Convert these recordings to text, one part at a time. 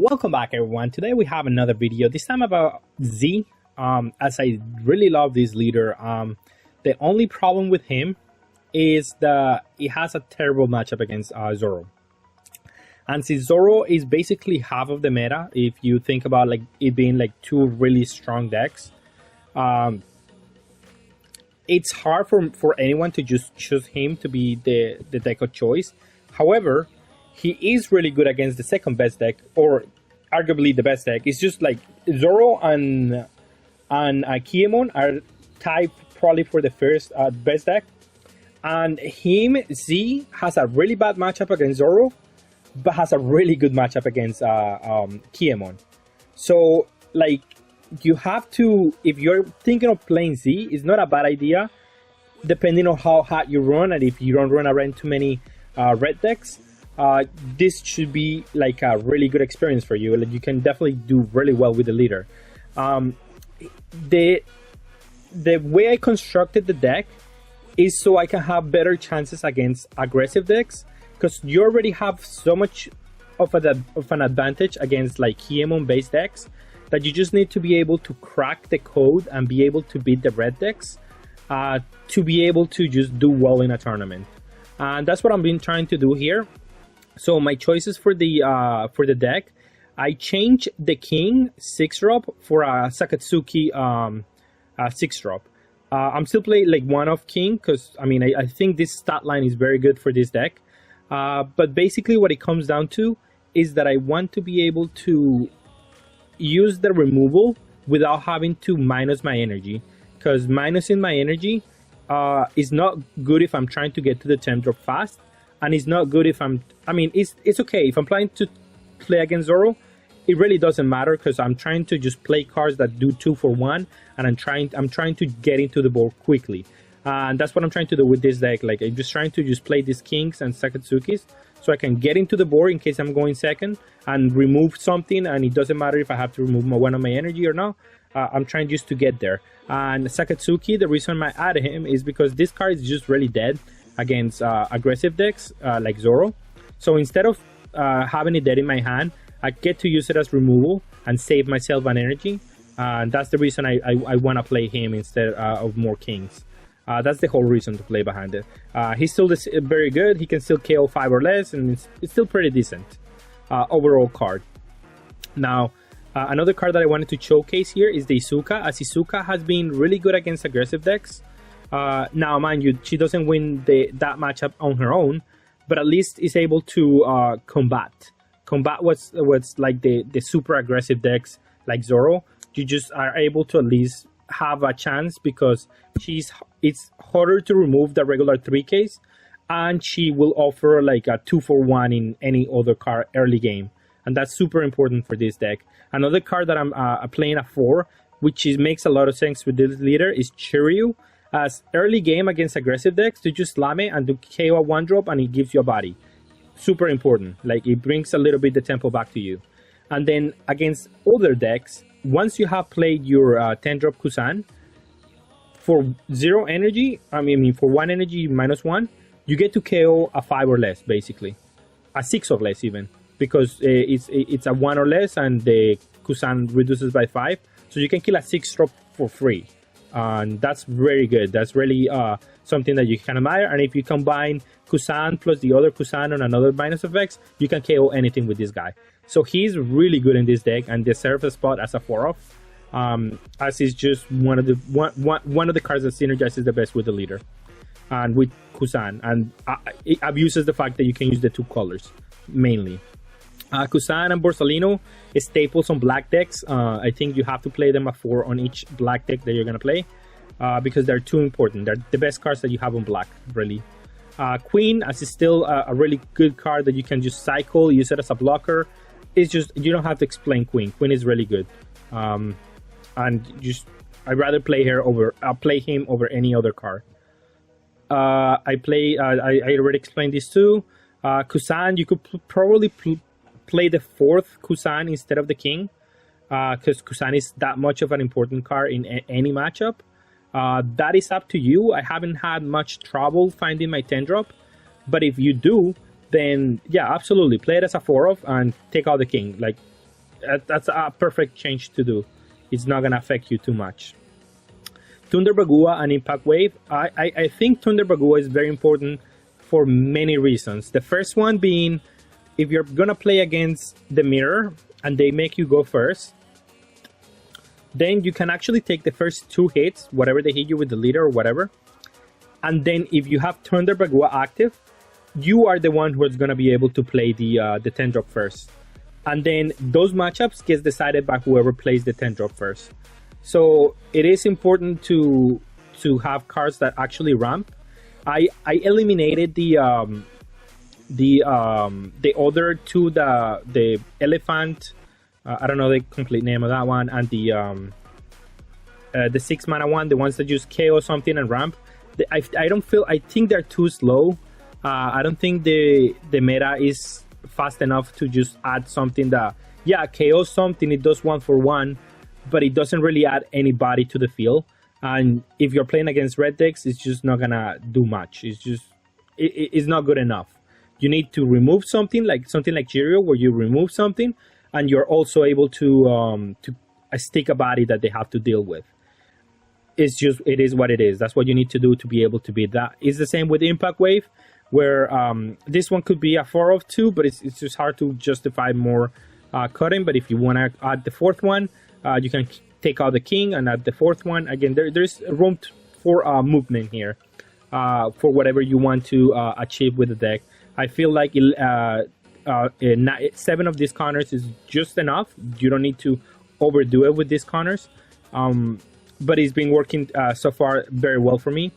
Welcome back, everyone. Today we have another video, this time about Z. As I really love this leader. The only problem with him is that he has a terrible matchup against Zoro. And since Zoro is basically half of the meta, if you think about like it being like two really strong decks, it's hard for anyone to just choose him to be the deck of choice. However, he is really good against the second best deck, or arguably the best deck. It's just like Zoro and Kiemon are tied probably for the first best deck. And him, Z, has a really bad matchup against Zoro, but has a really good matchup against Kiemon. So, like, you have to, if you're thinking of playing Z, it's not a bad idea, depending on how hot you run, and if you don't run around too many red decks. This should be like a really good experience for you. Like, you can definitely do really well with the leader. The way I constructed the deck is so I can have better chances against aggressive decks, because you already have so much of an advantage against like Kiemon based decks that you just need to be able to crack the code and be able to beat the red decks to be able to just do well in a tournament. And that's what I'm been trying to do here. So my choices for the deck, I changed the King 6-drop for a Sakatsuki 6-drop. I'm still playing like one of King, because I mean I think this stat line is very good for this deck. But basically what it comes down to is that I want to be able to use the removal without having to minus my energy, because minusing my energy is not good if I'm trying to get to the 10-drop fast. And it's not good if it's okay. If I'm planning to play against Zoro, it really doesn't matter, because I'm trying to just play cards that do 2 for 1, and I'm trying to get into the board quickly. And that's what I'm trying to do with this deck. Like, I'm just trying to just play these Kings and Sakatsukis so I can get into the board in case I'm going second and remove something, and it doesn't matter if I have to remove one of my energy or not. I'm trying just to get there. And Sakatsuki, the reason I added him is because this card is just really dead against aggressive decks like Zoro. So instead of having it dead in my hand, I get to use it as removal and save myself an energy. And that's the reason I want to play him instead of more Kings. That's the whole reason to play behind it. He's still very good. He can still KO 5 or less, and it's still pretty decent overall card. Now, another card that I wanted to showcase here is the Izuka, as Izuka has been really good against aggressive decks. Now, mind you, she doesn't win that matchup on her own, but at least is able to combat what's like the super aggressive decks like Zoro. You just are able to at least have a chance, because it's harder to remove the regular 3Ks, and she will offer like a 2 for 1 in any other card early game, and that's super important for this deck. Another card that I'm playing at 4, which makes a lot of sense with this leader, is Chiryu. As early game against aggressive decks, to just slam it and do KO a 1-drop, and it gives you a body. Super important. Like, it brings a little bit the tempo back to you. And then against other decks, once you have played your 10-drop Kusan, for 0 energy, for 1 energy -1, you get to KO a 5 or less, basically. A 6 or less even, because it's a 1 or less, and the Kusan reduces by 5. So you can kill a 6-drop for free. And that's very good. That's really something that you can admire. And if you combine Kusan plus the other Kusan on another minus effects, you can KO anything with this guy. So he's really good in this deck and deserves a spot as a 4-off, as he's just one of the cards that synergizes the best with the leader and with Kusan, and it abuses the fact that you can use the 2 colors mainly. Kusan and Borsalino is staples on black decks. I think you have to play them at 4 on each black deck that you're going to play, because they're too important. They're the best cards that you have on black, really. Queen, as is still a really good card that you can just cycle, use it as a blocker. It's just, you don't have to explain Queen. Queen is really good. And just, I'd rather play him over any other card. I already explained this too. Kusan, you could probably play the 4th Kusan instead of the King, because Kusan is that much of an important card in any matchup. That is up to you. I haven't had much trouble finding my 10-drop, but if you do, then yeah, absolutely play it as a 4-off and take out the king. Like, that's a perfect change to do. It's not gonna affect you too much. Thunder Bagua and Impact Wave. I think Thunder Bagua is very important for many reasons. The first one being, if you're gonna play against the mirror and they make you go first, then you can actually take the first 2 hits, whatever they hit you with the leader or whatever. And then if you have Thunder Bagua active, you are the one who is gonna be able to play the 10 drop first. And then those matchups gets decided by whoever plays the 10 drop first. So it is important to have cards that actually ramp. I eliminated the other 2, the elephant. I don't know the complete name of that one, and the 6 mana one, the ones that just KO something and ramp. I think they're too slow. I don't think the meta is fast enough to just add something that, yeah, KO something, it does 1-for-1, but it doesn't really add anybody to the field. And if you're playing against red decks, it's just not gonna do much. It's not good enough. You need to remove something like Jirio, where you remove something and you're also able to stick a body that they have to deal with. It is what it is. That's what you need to do to be able to beat that. It's the same with Impact Wave, where this one could be a 4/2, but it's just hard to justify more cutting. But if you want to add the 4th one, you can take out the king and add the 4th one. Again, there's room for movement here for whatever you want to achieve with the deck. I feel like 7 of these counters is just enough. You don't need to overdo it with these counters. But it's been working so far very well for me.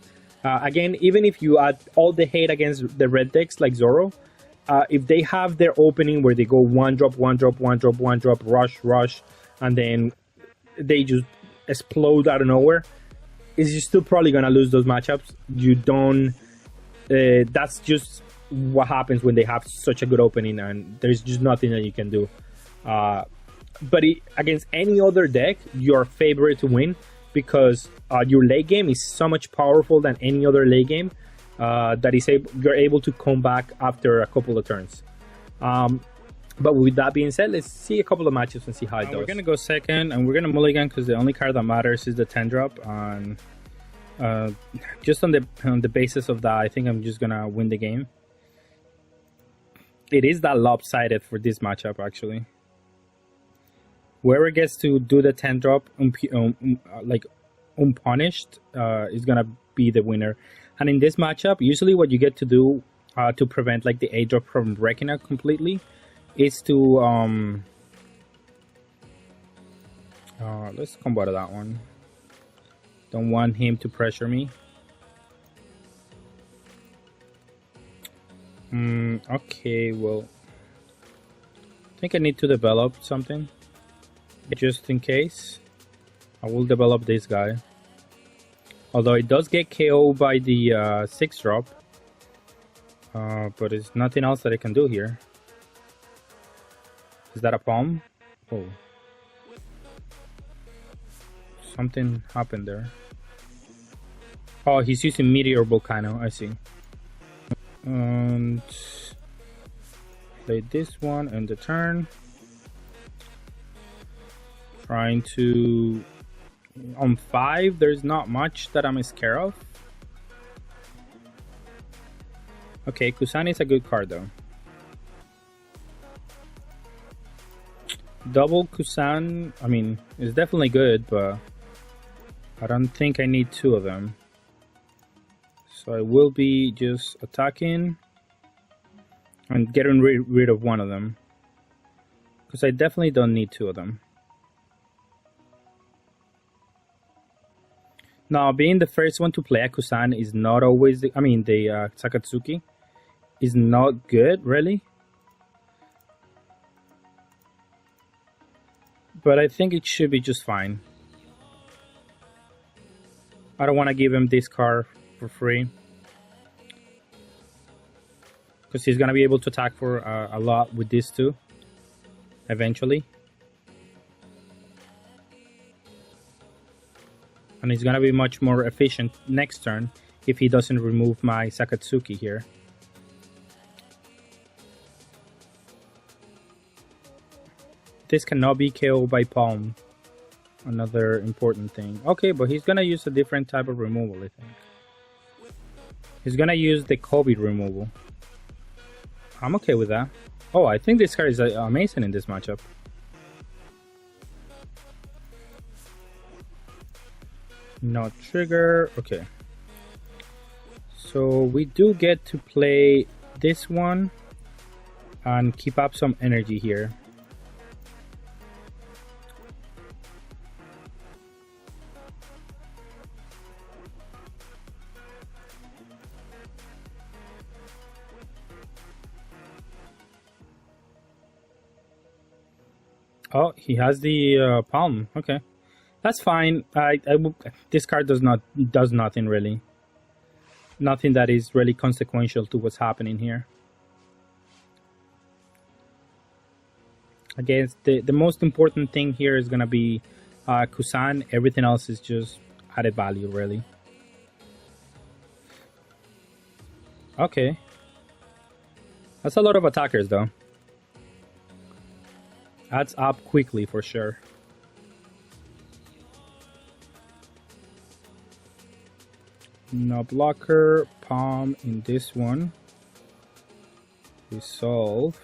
Again, even if you add all the hate against the red decks like Zoro, if they have their opening where they go 1 drop, 1 drop, 1 drop, 1 drop, rush, and then they just explode out of nowhere, you're still probably gonna lose those matchups. You don't. That's just what happens when they have such a good opening, and there's just nothing that you can do. But against any other deck, you're favorite to win, because your late game is so much powerful than any other late game that you're able to come back after a couple of turns. But with that being said, let's see a couple of matches and see how it goes. We're going to go second, and we're going to mulligan because the only card that matters is the 10 drop. And just on the basis of that, I think I'm just going to win the game. It is that lopsided for this matchup, actually. Whoever gets to do the 10 drop unpunished is gonna be the winner. And in this matchup, usually what you get to do to prevent like the 8 drop from wrecking out completely is to let's combo to that one. Don't want him to pressure me. Okay, well, I think I need to develop something. Just in case, I will develop this guy. Although it does get KO by the 6 drop, but there's nothing else that I can do here. Is that a palm? Oh, something happened there. Oh, he's using Meteor Volcano. I see. And play this one in the turn. Trying to... On 5, there's not much that I'm scared of. Okay, Kusani is a good card though. Double Kusan, I mean, it's definitely good, but I don't think I need 2 of them. So I will be just attacking and getting rid of 1 of them, because I definitely don't need 2 of them. Now, being the first one to play a Kusan is not always... the Sakatsuki is not good, really. But I think it should be just fine. I don't want to give him this card for free, because he's going to be able to attack for a lot with this too, eventually. And he's going to be much more efficient next turn if he doesn't remove my Sakatsuki here. this cannot be KO'd by palm. Another important thing. Okay, but he's gonna use a different type of removal, I think. He's gonna use the Kobe removal. I'm okay with that. Oh, I think this card is amazing in this matchup. No trigger. Okay. So we do get to play this one and keep up some energy here. Oh, he has the palm. Okay, that's fine. This card does nothing really. Nothing that is really consequential to what's happening here. Again, the most important thing here is gonna be Kusan. Everything else is just added value, really. Okay, that's a lot of attackers, though. Adds up quickly for sure. No blocker, palm in this one. Resolve.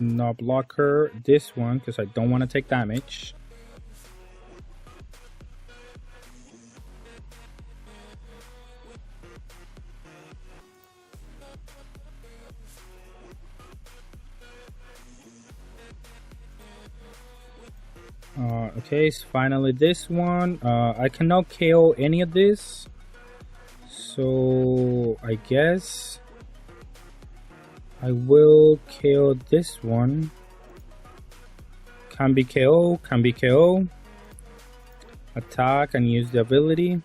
No blocker, this one, because I don't want to take damage. Okay, so finally this one. I cannot KO any of this, so I guess I will KO this one. Can be KO, can be KO. Attack and use the ability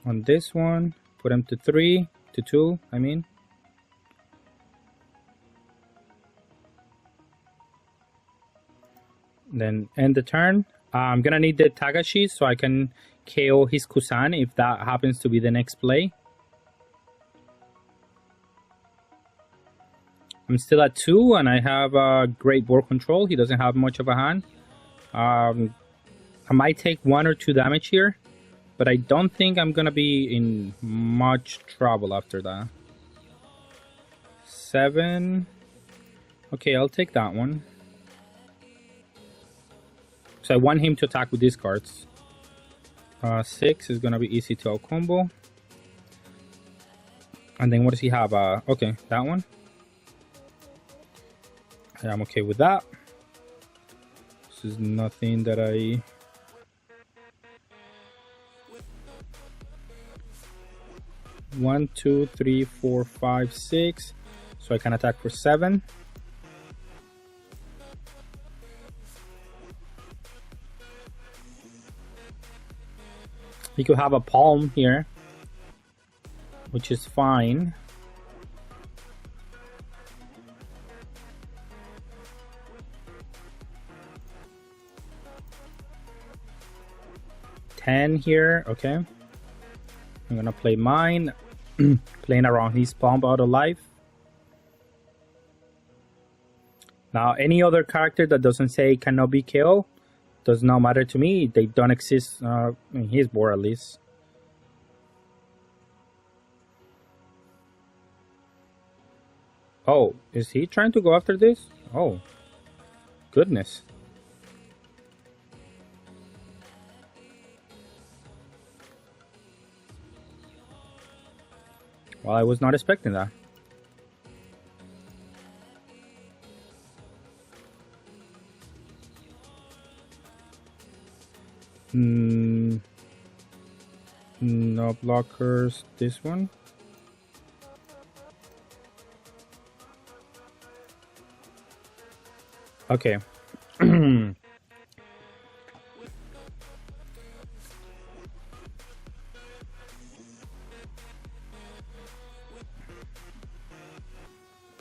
on this one. Put him to 3, to 2, I mean. Then end the turn. I'm gonna need the Tagashi so I can KO his Kusan if that happens to be the next play. I'm still at 2 and I have great board control. He doesn't have much of a hand. I might take 1 or 2 damage here, but I don't think I'm gonna be in much trouble after that. 7. Okay, I'll take that one. So I want him to attack with these cards. 6 is gonna be easy to out combo. And then what does he have? Okay, that one. I'm okay with that. This is nothing that I... One, 2, 3, 4, 5, 6. So I can attack for 7. You could have a palm here, which is fine. Ten here, okay. I'm gonna play mine, playing around his palm out of life. Now, any other character that doesn't say cannot be KO does not matter to me. They don't exist in his board, at least. Oh, is he trying to go after this? Oh, goodness. Well, I was not expecting that. No blockers. This one. Okay.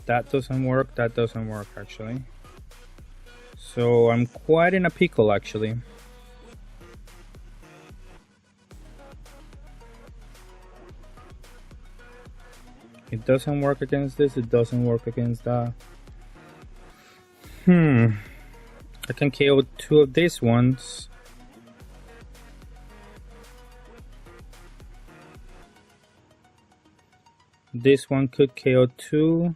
That doesn't work. That doesn't work, actually. So I'm quite in a pickle, actually. It doesn't work against this, it doesn't work against that. I can KO 2 of these ones. This one could KO 2.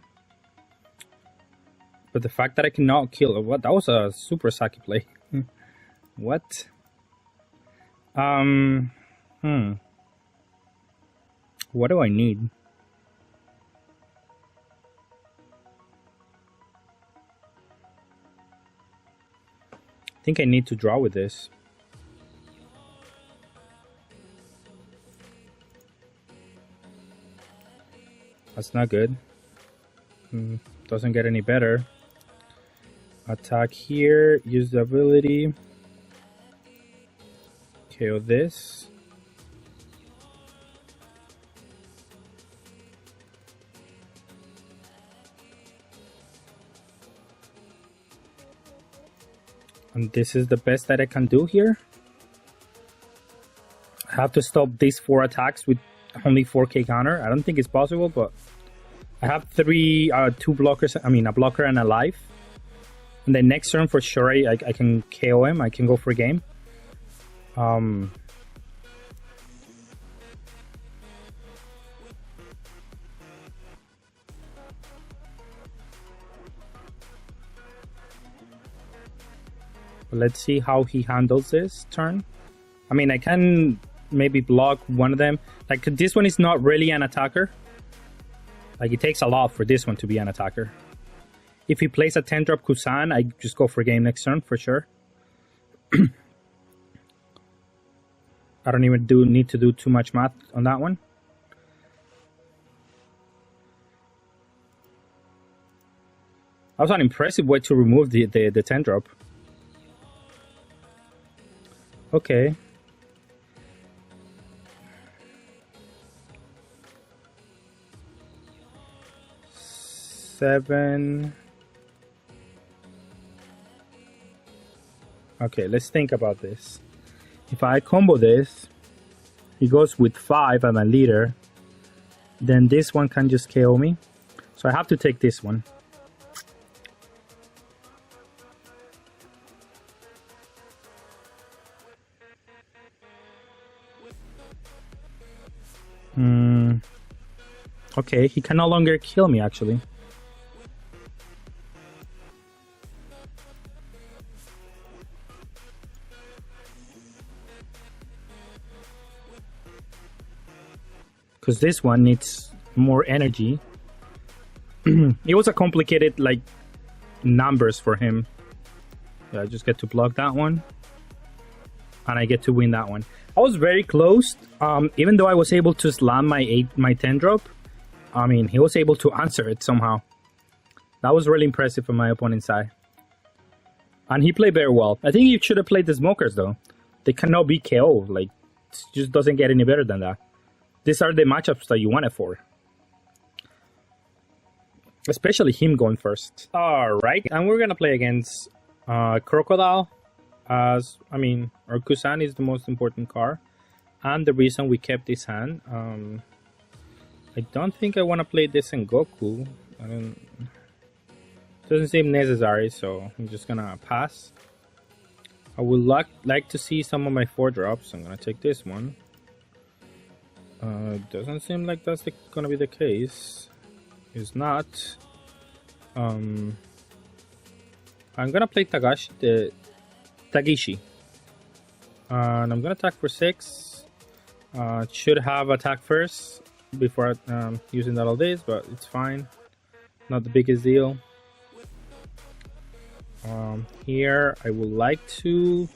But the fact that I cannot kill... What? That was a super Saki play. What? What do I need? I think I need to draw with this. That's not good. Doesn't get any better. Attack here, use the ability. KO this. And this is the best that I can do here. I have to stop these 4 attacks with only 4k counter. I don't think it's possible, but I have 2 blockers, a blocker and a life. And then next turn for sure I can KO him, I can go for game. Let's see how he handles this turn. I can maybe block one of them. Like, this one is not really an attacker. Like, it takes a lot for this one to be an attacker. If he plays a 10-drop Kusan, I just go for game next turn for sure. I don't even need to do too much math on that one. That was an impressive way to remove the 10-drop. Okay. Seven. Okay, let's think about this. If I combo this, he goes with 5 and a leader, then this one can just KO me. So I have to take this one. Okay, he can no longer kill me actually. Because this one needs more energy. It was a complicated, like, numbers for him. Yeah, I just get to block that one. And I get to win that one. I was very close. Even though I was able to slam my 10 drop, he was able to answer it somehow. That was really impressive from my opponent's side. And he played very well. I think he should have played the smokers though. They cannot be KO. Like, it just doesn't get any better than that. These are the matchups that you want it for. Especially him going first. Alright, and we're gonna play against Crocodile. Or Kusan is the most important card. And the reason we kept this hand. I don't think I want to play this in Goku. Doesn't seem necessary, so I'm just gonna pass. I would like to see some of my 4 drops. I'm gonna take this one. Doesn't seem like that's gonna be the case. It's not. I'm gonna play Tagishi. And I'm gonna attack for 6. Should have attack first before using all this, but it's fine. Not the biggest deal. Here I would like to.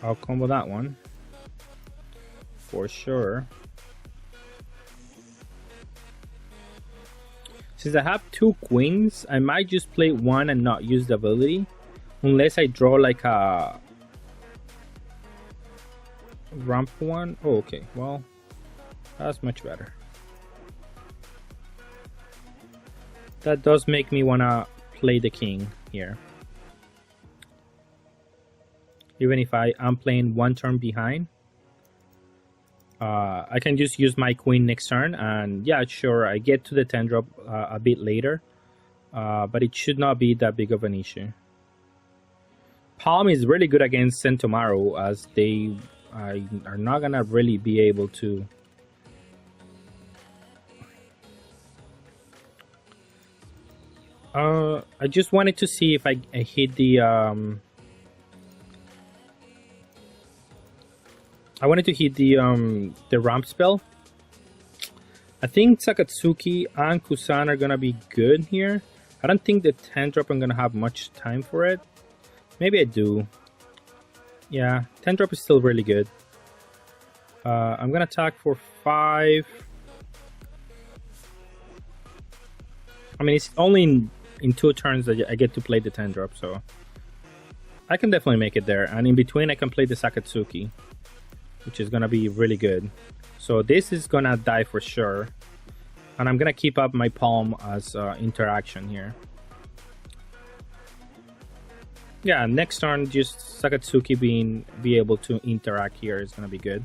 I'll combo that one for sure. Since I have 2 queens, I might just play one and not use the ability, unless I draw like a ramp one. Oh, okay, well, that's much better. That does make me wanna play the king here, even if I am playing 1 turn behind. I can just use my queen next turn, and yeah, sure, I get to the 10 drop a bit later, but it should not be that big of an issue. Palm is really good against Sentomaru, as they are not gonna really be able to. I just wanted to see if I hit the I wanted to hit the ramp spell. I think Sakatsuki and Kusan are gonna be good here. I don't think the 10 drop I'm gonna have much time for it. Maybe I do. Yeah, 10 drop is still really good. I'm gonna attack for 5. I mean, it's only in 2 turns that I get to play the 10 drop, so I can definitely make it there. And in between, I can play the Sakatsuki, which is gonna be really good. So this is gonna die for sure, and I'm gonna keep up my palm as interaction here. Yeah, next turn, just Sakatsuki be able to interact here is gonna be good.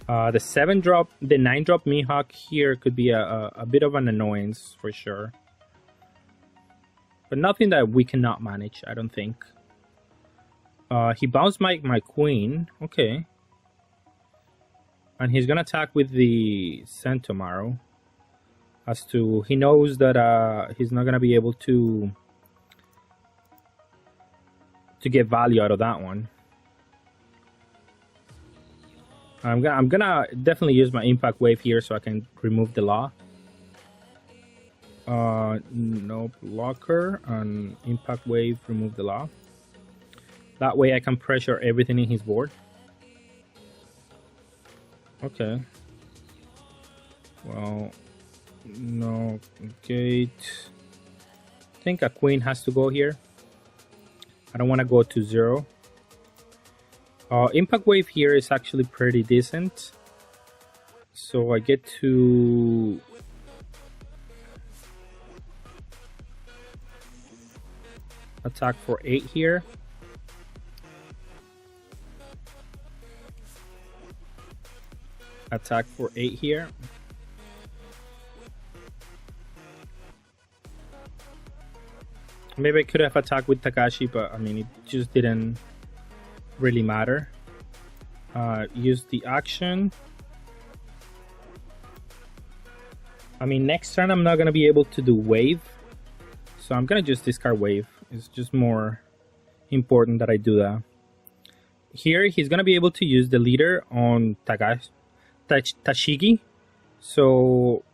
The 7 drop, the 9 drop Mihawk here could be a bit of an annoyance for sure, but nothing that we cannot manage, I don't think. He bounced my queen, okay, and he's gonna attack with the Sentomaru. As to, he knows that he's not gonna be able to get value out of that one. I'm gonna definitely use my impact wave here so I can remove the law. No blocker, and impact wave, remove the law. That way I can pressure everything in his board. Okay. Well, no gate. I think a queen has to go here. I don't want to go to 0. Impact wave here is actually pretty decent, so I get to attack for 8 here. Attack for 8 here. Maybe I could have attacked with Takashi, but I mean, it just didn't really matter. Use the action. I mean, next turn I'm not gonna be able to do wave, so I'm gonna just discard wave. It's just more important that I do that. Here he's gonna be able to use the leader on Tashigi, so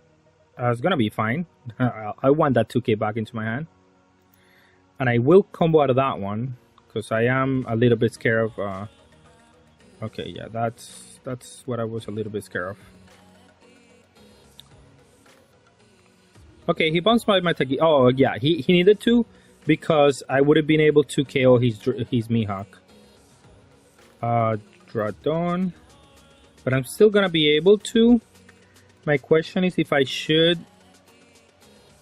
it's gonna be fine. I want that 2k back into my hand, and I will combo out of that one because I am a little bit scared of. Okay, yeah, that's what I was a little bit scared of. Okay, he bounced my Tagi. Oh yeah, he needed to, because I would have been able to KO his Mihawk. Draw Dawn, but I'm still gonna be able to. My question is if I should.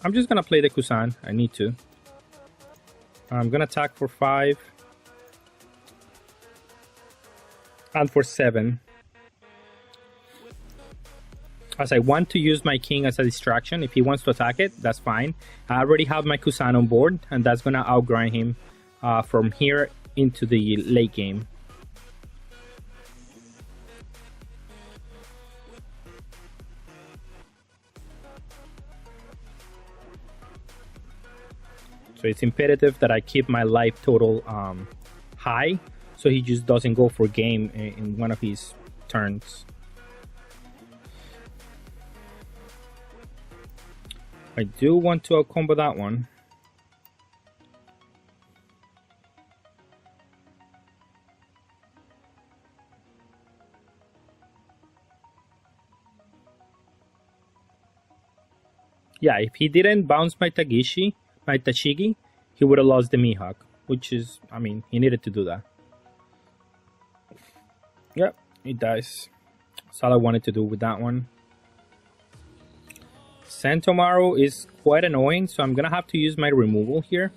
I'm just gonna play the Kusan. I need to. I'm gonna attack for 5 and for 7. As I want to use my king as a distraction. If he wants to attack it, that's fine. I already have my Kusan on board, and that's gonna outgrind him from here into the late game. So it's imperative that I keep my life total high, so he just doesn't go for game in one of his turns. I do want to outcombo that one. Yeah, if he didn't bounce my Tashigi, he would have lost the Mihawk, which is, I mean, he needed to do that. Yep, he dies. That's all I wanted to do with that one. Sentomaru is quite annoying, so I'm gonna have to use my removal here.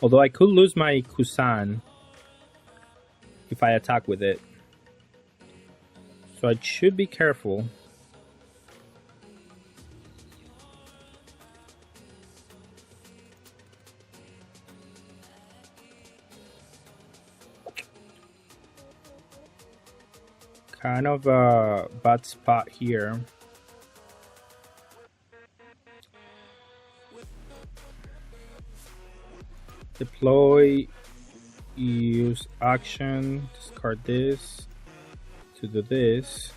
Although I could lose my Kusan if I attack with it. So I should be careful. Kind of a bad spot here. Deploy, use action, discard this to do this.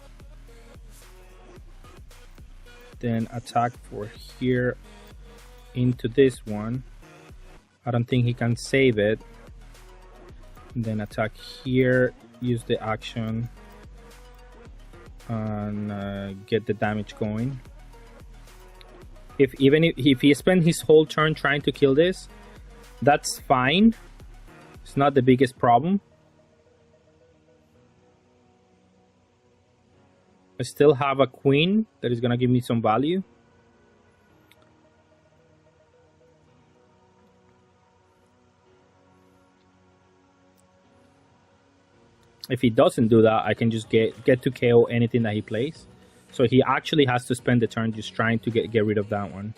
Then attack for here into this one. I don't think he can save it. And then attack here, use the action, and get the damage going. If he spent his whole turn trying to kill this, that's fine. It's not the biggest problem. I still have a queen that is gonna give me some value. If he doesn't do that, I can just get to KO anything that he plays. So he actually has to spend the turn just trying to get rid of that one.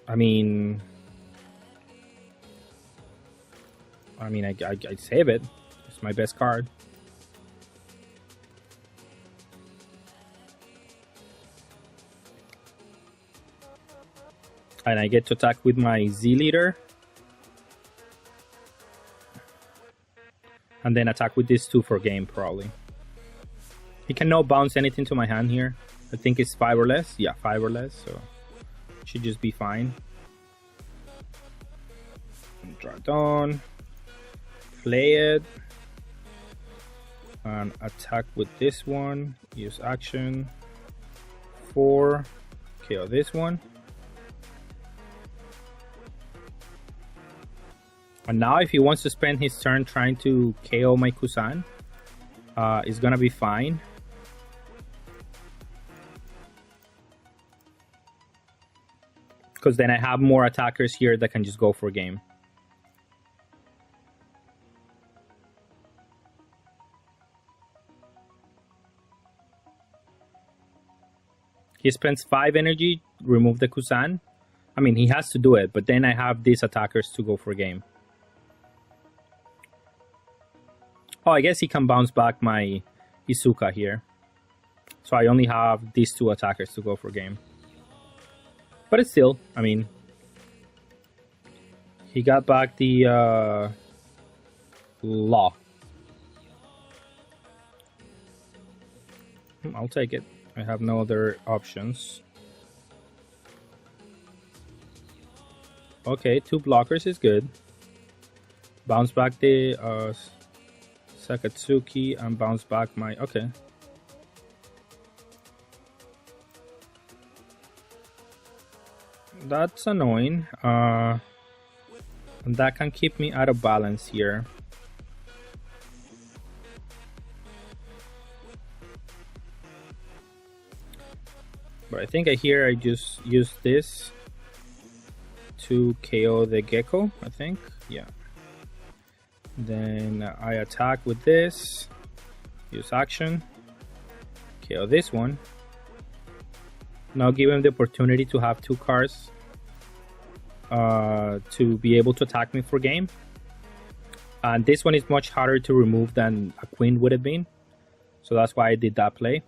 I mean, I save it. It's my best card. And I get to attack with my Z leader. And then attack with this 2 for game, probably. He cannot bounce anything to my hand here. I think it's 5 or less. Yeah, 5 or less, so should just be fine. Draw down. Play it. And attack with this one. Use action. 4. KO this one. And now if he wants to spend his turn trying to KO my Kusan, it's gonna be fine. Because then I have more attackers here that can just go for game. He spends 5 energy, remove the Kusan. I mean, he has to do it, but then I have these attackers to go for game. Oh, I guess he can bounce back my Izuka here. So I only have these 2 attackers to go for game. But it's still, I mean, he got back the law. I'll take it. I have no other options. Okay, 2 blockers is good. Bounce back the Sakatsuki and bounce back my... Okay. That's annoying. And that can keep me out of balance here. But I think I just use this to KO the Gecko, I think. Yeah. Then I attack with this. Use action. KO this one. Now give him the opportunity to have 2 cards to be able to attack me for game. And this one is much harder to remove than a queen would have been. So that's why I did that play.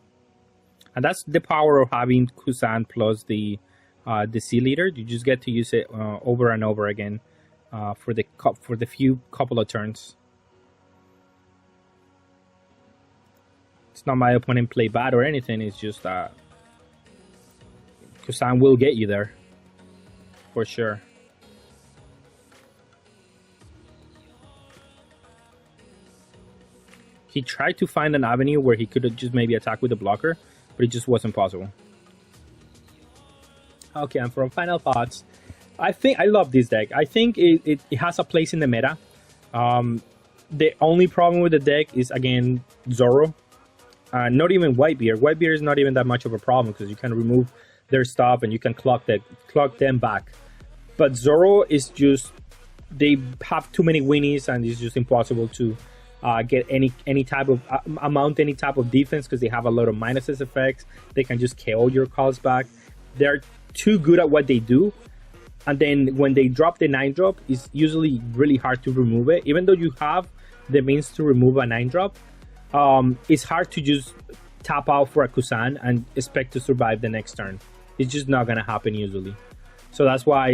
And that's the power of having Kusan plus the C leader. You just get to use it over and over again for the few couple of turns. It's not my opponent play bad or anything. It's just that Kusan will get you there for sure. He tried to find an avenue where he could just maybe attack with a blocker, but it just wasn't possible. Okay, and from final thoughts, I love this deck. I think it has a place in the meta. The only problem with the deck is, again, Zoro. Not even Whitebeard. Whitebeard is not even that much of a problem because you can remove their stuff and you can clock them back. But Zoro is just, they have too many winnies and it's just impossible to get any type of any type of defense because they have a lot of minuses effects. They can just KO your calls back. They're too good at what they do, and then when they drop the 9-drop, it's usually really hard to remove it. Even though you have the means to remove a 9-drop, it's hard to just tap out for a Kusan and expect to survive the next turn. It's just not gonna happen usually. So that's why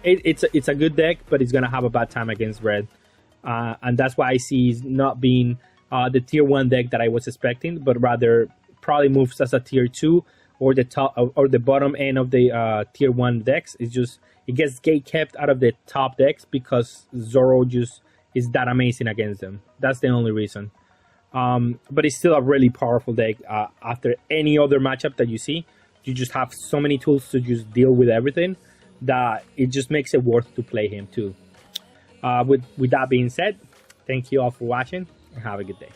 it's a good deck, but it's gonna have a bad time against red. And that's why I see it not being the tier 1 deck that I was expecting, but rather probably moves as a tier 2 or the top or the bottom end of the tier 1 decks. It's just, it gets gate kept out of the top decks because Zoro just is that amazing against them. That's the only reason. But it's still a really powerful deck. After any other matchup that you see, you just have so many tools to just deal with everything that it just makes it worth to play him too. With that being said, thank you all for watching and have a good day.